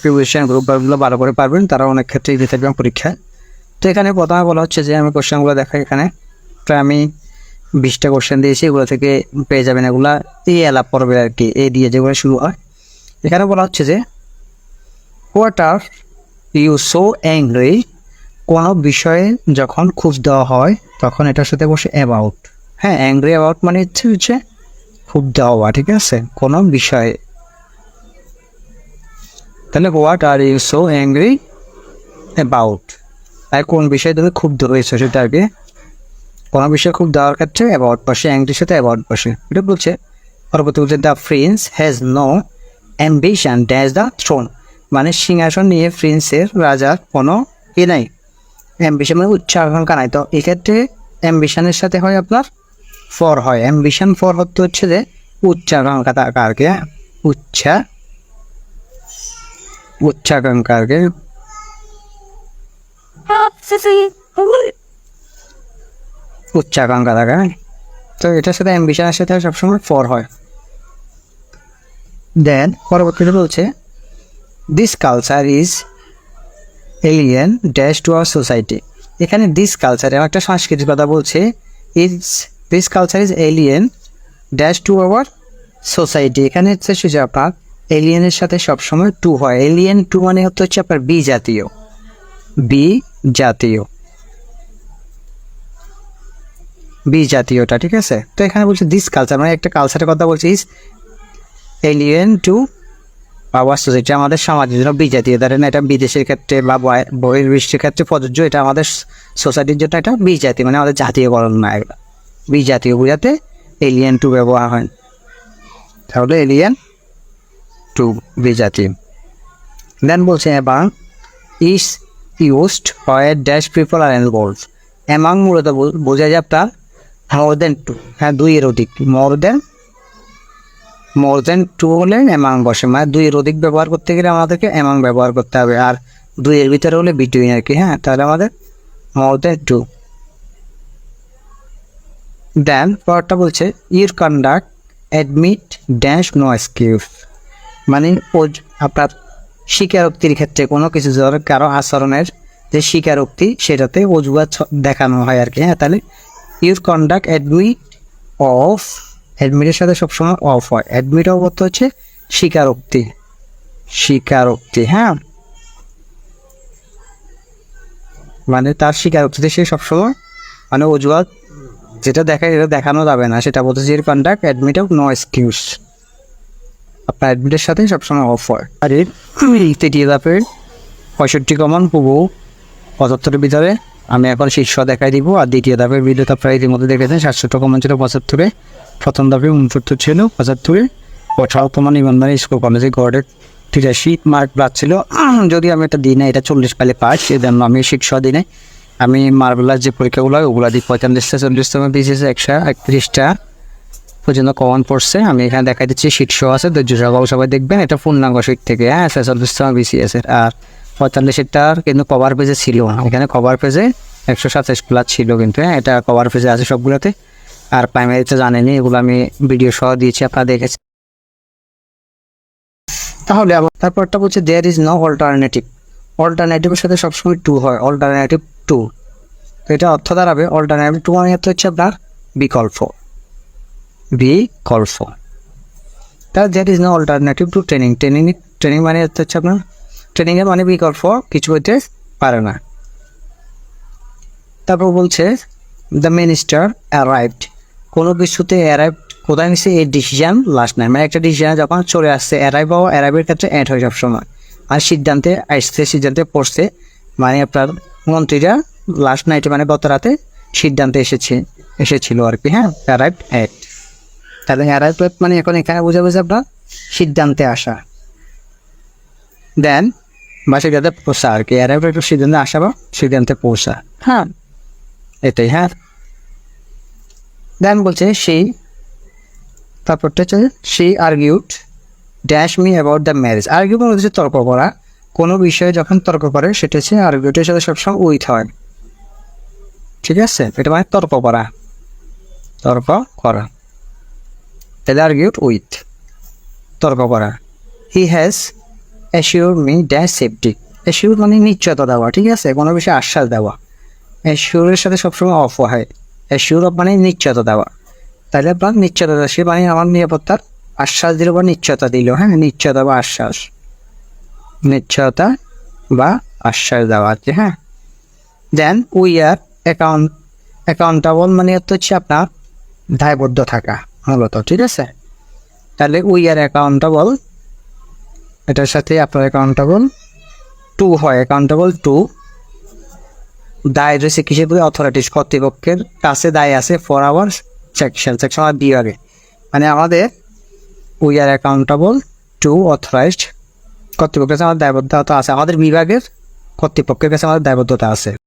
Preparation গ্রুপগুলো ভালো করে পারবেন, তারা অনেক ক্ষেত্রেই দিতে থাকবেন পরীক্ষায়। তো এখানে প্রথমে বলা হচ্ছে যে আমি কোশ্চেনগুলো দেখাই, এখানে প্রায় আমি 20টা কোশ্চেন দিয়েছি, এগুলো থেকে পেয়ে যাবেন এগুলা এই এলাপ পর্বে আর কি, এই দিয়ে যেগুলো শুরু হয়। এখানে বলা হচ্ছে যে what are you so angry, কোনো বিষয়ে যখন খুব দেওয়া হয় তখন এটার সাথে বসে অ্যাবাউট। হ্যাঁ, অ্যাংরি অ্যাবাউট মানে হচ্ছে খুব দেওয়া, ঠিক আছে, কোনো বিষয়ে। তাহলে what are you so angry about, আর কোন বিষয়ে তুমি খুব হয়েছো সেটা আগে। কোনো বিষয়ে খুব দেওয়ার ক্ষেত্রে অ্যাবাউট বসে, অ্যাংরির সাথে অ্যাবাউট বসে। এটা বলছে পরবর্তী বলছে the prince has no ambition dash the throne, মানে সিংহাসন নিয়ে প্রিন্সের রাজার কোনো ই নাই, অ্যাম্বিশন মানে উচ্চাকাঙ্ক্ষা নাই। তো এক্ষেত্রে অ্যাম্বিশনের সাথে হয় আপনার ফর হয়, অ্যাম্বিশন ফর হতে হচ্ছে যে উচ্চাকাঙ্ক্ষা থাকা আর কি, উচ্চাকাঙ্ক্ষা আর কি। উচ্চাকাঙ্ক্ষা থাকা, তো এটার সাথে অ্যাম্বিশনের সাথে সবসময় ফর হয়। দেন পরবর্তীতে বলছে this culture is alien dash to our society. এখানে দিস কালচার একটা সাংস্কৃতিক কথা বলছে, this culture is alien dash to our society. এখানে হচ্ছে যে আপনার এলিয়েনের সাথে সবসময় টু হয়, এলিয়েন টু মানে হচ্ছে আপনার বি জাতীয়, বি জাতীয়টা, ঠিক আছে। তো এখানে বলছে দিস কালচার মানে একটা কালচারের কথা বলছে, is alien to our society, আমাদের সমাজের জন্য বিজাতীয়, ধরেন এটা বিদেশের ক্ষেত্রে বা বহির্বিশ্বের ক্ষেত্রে প্রযোজ্য, এটা আমাদের সোসাইটির জন্য এটা বিজাতি, মানে আমাদের জাতীয়করণ না, এগুলো বিজাতীয় বোঝাতে এলিয়েন টু ব্যবহার হয়। তাহলে এলিয়েন টু বিজাতীয়। দেন বলছে এবার is used where dash people are involved, among মূলত বোঝা যায় আপনার মোর দেন টু, হ্যাঁ দুইয়ের অধিক, মোর দেন টু হলে অ্যামাং বসে, মানে দুইয়ের অধিক ব্যবহার করতে গেলে আমাদেরকে অ্যামাং ব্যবহার করতে হবে, আর দুইয়ের ভিতরে হলে বিটুইন আর কি। হ্যাঁ, তাহলে আমাদের মোর দেন টু। দেন পরটা বলছে your conduct admit dash no excuse, মানে আপনার স্বীকারোক্তির ক্ষেত্রে কোনো কিছু কারো আচরণের যে স্বীকারোক্তি সেটাতে অজুহাত দেখানো হয় আর কি। হ্যাঁ, তাহলে ইউর কন্ডাক্ট অ্যাডমিট অফ, অ্যাডমিটের সাথে সবসময় অফ হয়, অ্যাডমিট অফ অর্থ হচ্ছে স্বীকারোক্তি। হ্যাঁ, মানে তার স্বীকারোক্তিতে সে সবসময় মানে অজুহাত যেটা দেখায় এটা দেখানো যাবে না, সেটা বলতেছে your conduct admit of no excuse, আপনার অ্যাডমিটের সাথে সবসময় অফ হয়। আর এর তৃতীয় ধাপের 65 কমন পুবু 75-এর ভিতরে আমি এখন শীর্ষ দেখাই দিব, আর দ্বিতীয় ধাপের ভিডিওতে আপনারা ইতিমধ্যে দেখেছেন 67 কমন ছিল 75-এ, প্রথম ধাপে 69 ছিল 75-এ, 18 কমন ইমানদারি স্কুল কলেজে গড়ের 83 মার্ক ছিল। যদি আমি এটা দিই না, এটা 40 পাইলে পাস, সেজন্য আমি শীর্ষ দিই নাই, আমি মার্বেলার যে পরীক্ষাগুলো হয় ওগুলো দিই 45টা 40টা বিসিএসে 131টা পর্যন্ত কমন পড়ছে। আমি এখানে দেখাই দিচ্ছি শীর্ষ আছে, ধৈর্য সহকারে সবাই দেখবেন, এটা পূর্ণাঙ্গ শীট থেকে। হ্যাঁ, 46টা বিসিএসের, আর 45টার কিন্তু কভার পেজে ছিল না, এখানে কভার পেজে 127 প্লাস ছিল কিন্তু। হ্যাঁ, এটা কভার পেজে আছে সবগুলোতে, আর প্রাইমারিতে জানেনি, এগুলো আমি ভিডিও সহ দিয়েছি, আপনারা দেখেছেন। তাহলে আবার তারপরটা বলছে দেয়ার ইজ নো অল্টারনেটিভ, অল্টারনেটিভের সাথে সবসময় টু হয়, অল্টারনেটিভ টু। তো এটা অর্থ দাঁড়াবে অল্টারনেটিভ টু মানে হচ্ছে আপনার বিকল্প। তাহলে that is no alternative to training মানে হচ্ছে আপনার ট্রেনিংয়ের মানে বিকল্প কিছু হইতে পারে না। তারপর বলছে দ্য মিনিস্টার অ্যারাইভড, কোনো কিছুতে অ্যারাইভ কোথায় নিচ্ছে এই ডিসিশন লাস্ট নাই, মানে একটা ডিসিশনে যখন চলে আসছে অ্যারাইভ হওয়া, অ্যারাইভের ক্ষেত্রে অ্যাড হয় সবসময়, আর সিদ্ধান্তে আসছে, সিদ্ধান্তে পড়ছে, মানে আপনার মন্ত্রীরা লাস্ট নাইটে মানে গত রাতে সিদ্ধান্তে এসেছিল আর কি। হ্যাঁ, অ্যারাইভ অ্যাট, তাহলে অ্যারাইভ মানে এখন এখানে বোঝা আপনার সিদ্ধান্তে আসা। দেন বা সিদ্ধান্তে পৌঁছা আর কি, অ্যারাইভ একটু সিদ্ধান্তে আসা বা সিদ্ধান্তে পৌঁছা। হ্যাঁ, এটাই। হ্যাঁ, দেন বলছে তারপরটা হচ্ছে she argued dash me about the marriage. Argue মানে হচ্ছে তর্ক করা, কোনো বিষয়ে যখন তর্ক করে সেটা হচ্ছে আর্গুমেন্টের সাথে সবসময় উইথ হয়, ঠিক আছে। এটা মানে তর্ক করা, তাহলে আর্গুড উইথ, তর্ক করা। He has assure me dash safety. Assure মানে নিশ্চয়তা দেওয়া, ঠিক আছে, কোনো বিষয়ে আশ্বাস দেওয়া। অ্যাসিওরের সাথে সবসময় অফ হয়। অ্যাসিওর মানে নিশ্চয়তা দেওয়া, তাহলে আপনার নিশ্চয়তা দেওয়া, সে মানে আমার নিরাপত্তার আশ্বাস দিল বা নিশ্চয়তা দিল। হ্যাঁ, নিশ্চয়তা বা আশ্বাস, নিশ্চয়তা বা আশ্বাস দেওয়া আছে। হ্যাঁ, দেন উই আর অ্যাকাউন্টেবল মানে হচ্ছে আপনার দায়বদ্ধ থাকা মূলত, ঠিক আছে। তাহলে উই আর অ্যাকাউন্টেবল, এটার সাথে আপনার অ্যাকাউন্টেবল টু হয়, অ্যাকাউন্টেবল টু দায় রয়েছে কিসের প্রতি? অথরিটিস, কর্তৃপক্ষের কাছে দায় আছে ফর আওয়ার সেকশন আমার বিভাগে। মানে আমাদের we are accountable two authorised, কর্তৃপক্ষের কাছে আমাদের দায়বদ্ধতা আছে, আমাদের বিভাগের কর্তৃপক্ষের কাছে আমাদের দায়বদ্ধতা আছে।